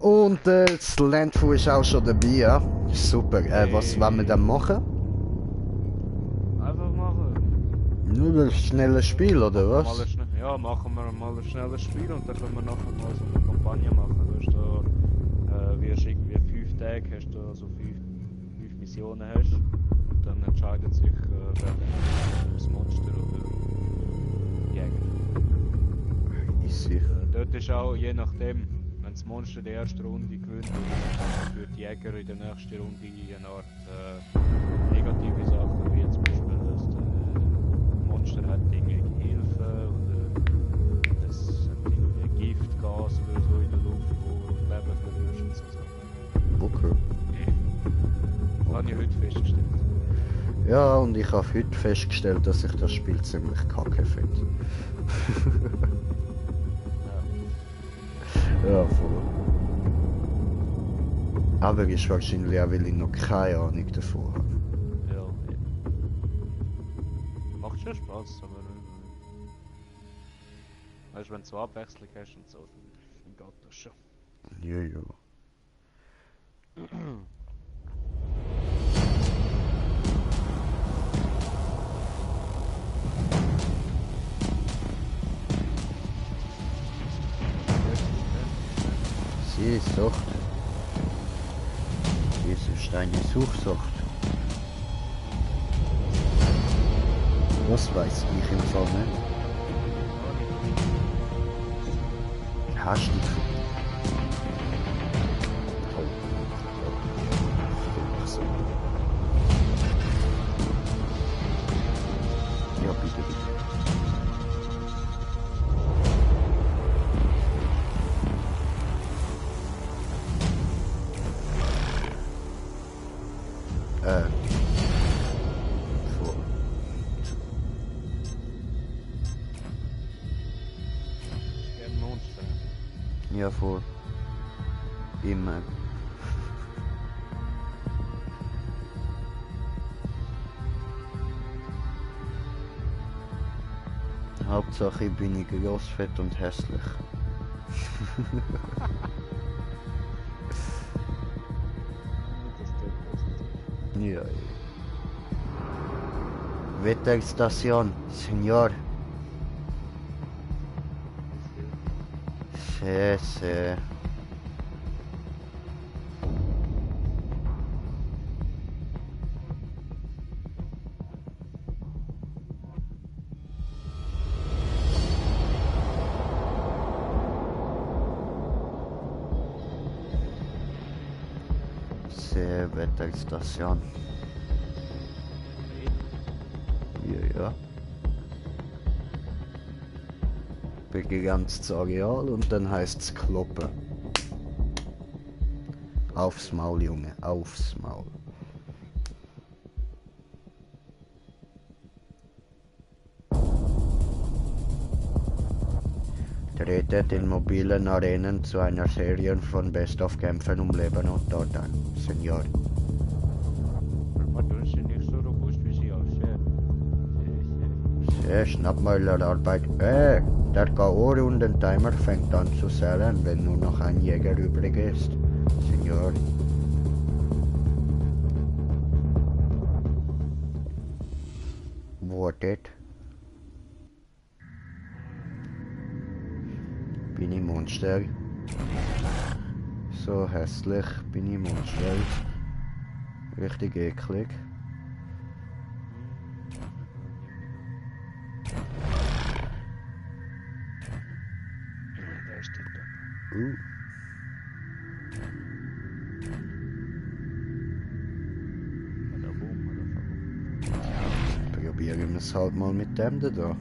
Und das Landfu ist auch schon dabei, ja. Super. Was wollen wir dann machen? Einfach machen. Nur ein schnelles Spiel, oder Machen wir mal was? ja, machen wir mal ein schnelles Spiel und dann können wir nachher mal so eine Kampagne machen. Du hast da, wirst irgendwie 5 Tage, hast du so 5 Missionen hast. Und dann entscheidet sich, wer dann das Monster oder Jäger. Easy. Dort ist auch, je nachdem, wenn das Monster die erste Runde gewinnt, dann für die Jäger in der nächsten Runde eine Art negative Sachen, wie zum Beispiel, dass das Monster hat irgendwie Hilfe oder es hat irgendwie Giftgas oder so in der Luft, wo Leben verlierst und so Sachen. Okay. Das habe ich heute festgestellt. Ja, und ich habe heute festgestellt, dass ich das Spiel ziemlich kacke finde. Ja, voll. Aber ist wahrscheinlich auch, weil ich noch keine Ahnung davon habe. Ja, eben. Macht schon Spaß, aber weißt du, wenn du so Abwechslung hast und so, dann geht das schon. Ja, ja. Sie ist Sucht. Sie ist eine Suchsucht. Was weiß ich im Fall nicht. Hast du ja, bitte, bitte. Vor. Gerne Monster. Ja, vor. Immer. Hauptsache bin ich groß, fett und hässlich. Das tut positiv. Ja. Wetterstation, Senor. Sí. Sí, Wetterstation. Ja, ja. Begrenztes Areal und dann heißt's kloppen. Aufs Maul, Junge, aufs Maul. Tretet in mobilen Arenen zu einer Serie von Best-of-Kämpfen um Leben und Tod an, Senor. Aber du bist ja nicht so robust wie sie aussehen. Sehr Schnappmäulerarbeit. Der K.O.-Runden-Timer fängt an zu zählen, wenn nur noch ein Jäger übrig ist, Senor. Wartet. Bin ich Monster? So hässlich bin ich Monster. Richtig eklig. Der steht da. Oder boom, oder verboom. Probieren wir es halt mal mit dem da.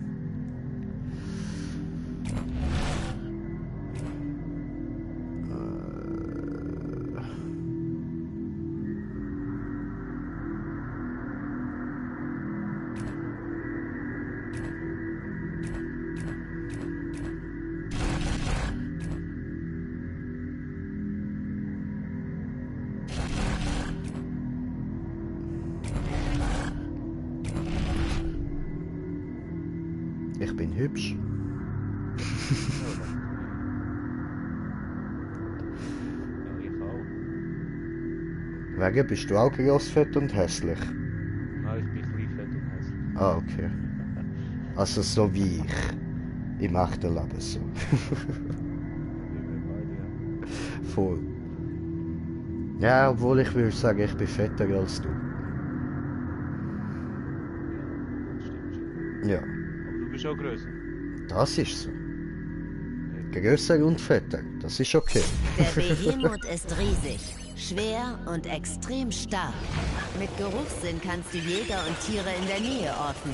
Ich bin hübsch. Wegen, bist du auch gross, fett und hässlich? Nein, ich bin klein, fett und hässlich. Ah, okay. Also so wie ich. Im echten Leben so. Wie wir beide, ja. Voll. Ja, obwohl ich würde sagen, ich bin fetter als du. Ja, das stimmt schon. Ja, Aber du bist auch grösser. das ist so. Grösser und fetter, das ist okay. Der Behemoth ist riesig, schwer und extrem stark. Mit Geruchssinn kannst du Jäger und Tiere in der Nähe orten.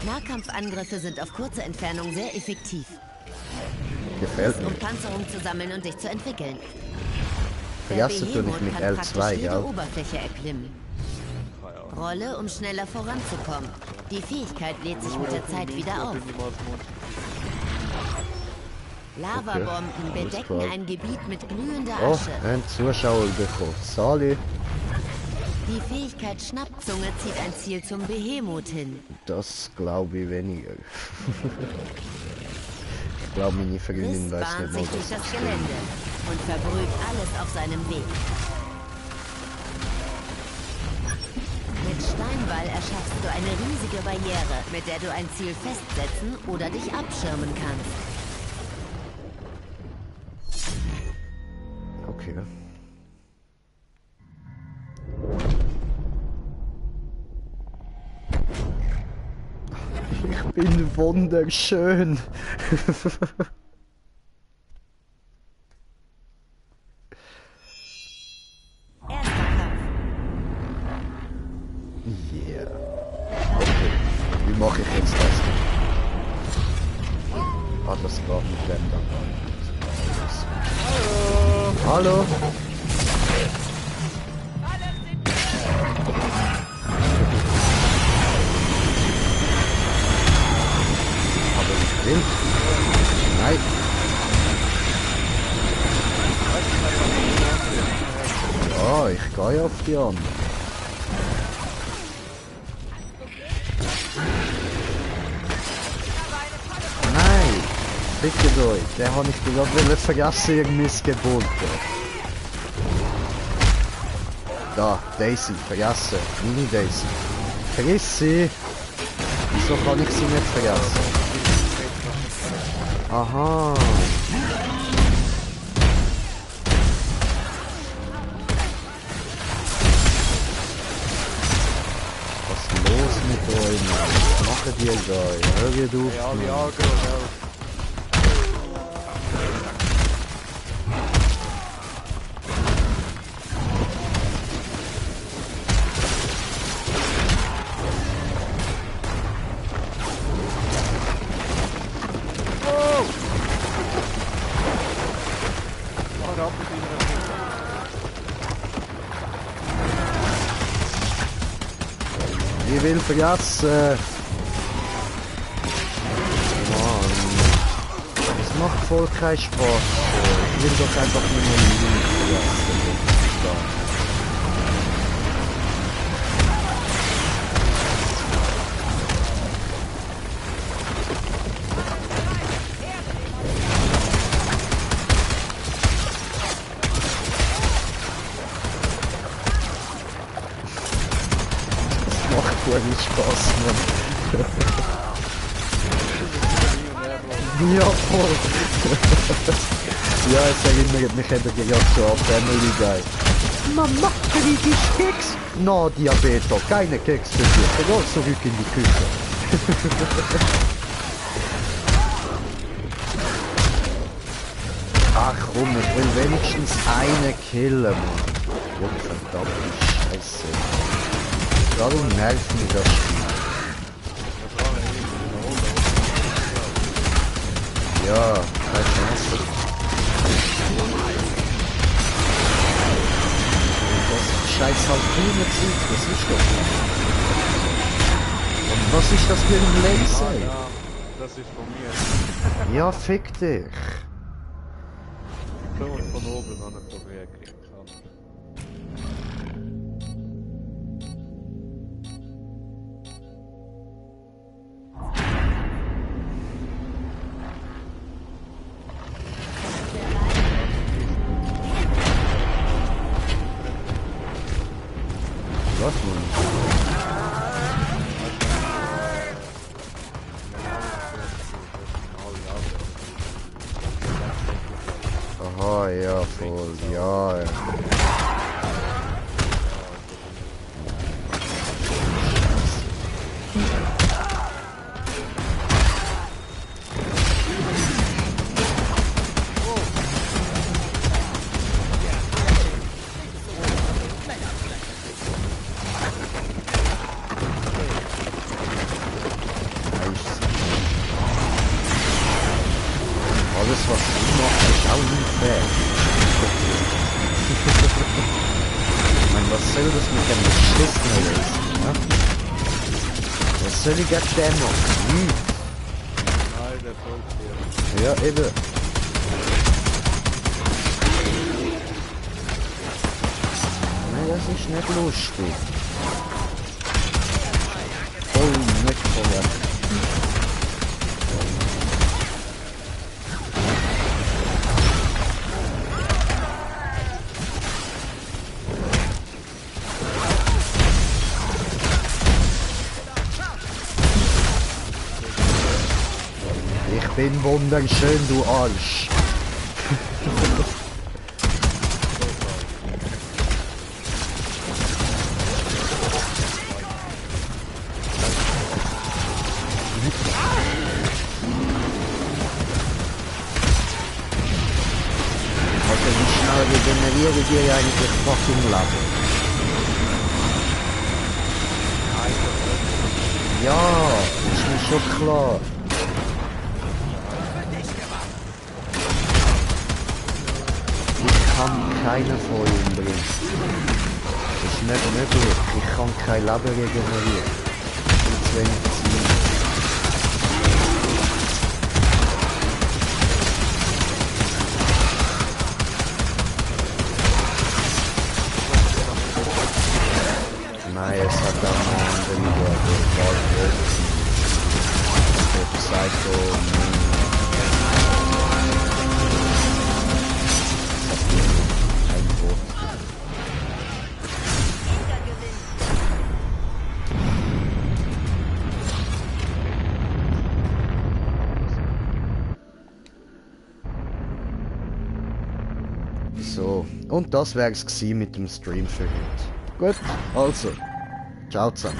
Nahkampfangriffe sind auf kurze Entfernung sehr effektiv. Gefällt mir. Um Panzerung zu sammeln und dich zu entwickeln. Der Vergessen tue ich Behemoth mit kann L2, praktisch jede ja. Oberfläche erklimmen. Keine Ahnung. Rolle, um schneller voranzukommen. Die Fähigkeit lädt sich mit der Zeit wieder auf. Lavabomben Okay, alles bedecken klar. ein Gebiet mit glühender Oh, Asche. ein Zuschauer bekommen. Sali, Die Fähigkeit Schnappzunge zieht ein Ziel zum Behemoth hin. das glaube ich weniger. Ich glaube, meine Freundin Riss weiß bahnt nicht mal, sich durch was das das Gelände und verbrüht alles auf seinem Weg. Mit Steinwall erschaffst du eine riesige Barriere, mit der du ein Ziel festsetzen oder dich abschirmen kannst. Okay. Ich bin wunderschön. Erster Kampf. Yeah. Okay. Wie mache ich jetzt das? Ah, das geht mit dem dann. Hallo. Hallo. Aber ich will. Nein. Ja, ich gehe auf die anderen. Nein! Bitte euch, der habe ich gerade vergessen, ihr Missgebote. Da, Daisy, vergessen. Mini Daisy. Vergiss sie! Wieso kann ich sie nicht vergessen? Aha! Was ist los mit euch, Mann? Was macht ihr da? Hört auf, Ja, Mann. wie aggro, gell? Oh, da mit ihrer Ich will vergessen. Mann. Es macht voll keinen Spaß. Ich will doch einfach nur mein Leben vergessen. Da. Macht voll nicht Spaß, Mann. Ja, voll. Ja, es erinnert mich eben gerade so an Family Guy. Mama, krieg ich Keks? No, Diabetes, keine Keks für dich. Geh zurück in die Küche. Ach komm, ich will wenigstens eine killen, Mann. Oh, verdammte Scheiße. Warum nervt mich das Spiel? Ja, keine Chance. Das scheiß Harpune zieht, das ist doch nicht. Und was ist das für ein Laser? Ja, das ist von mir. Ja, fick dich. So und von oben an ein Problem kriegen kann. Was nun? Aha, ja, voll, ja. Alles, was ich mache, ist auch nicht fair. Ich meine, was soll das mit dem beschissenen Lösen, ne? Was soll ich gegen den machen? Nichts. Nein, der folgt dir. Ja, eben. Nein, das ist nicht lustig. Voll nicht korrekt. Ich bin wunderschön, du Arsch. Also wie schnell regeneriere ich dir eigentlich fucking Leben? Ja, ist mir schon klar. Ich kann keinen von ihnen umbringen. Das ist nicht möglich. Ich kann kein Leben regenerieren. Viel zu wenig Zeit. Nein, es hat auch noch andere Liga, die bald groß sind. Der Psycho, ein Wort. So, und das wär's gewesen mit dem Stream für heute. Gut, also, ciao zusammen.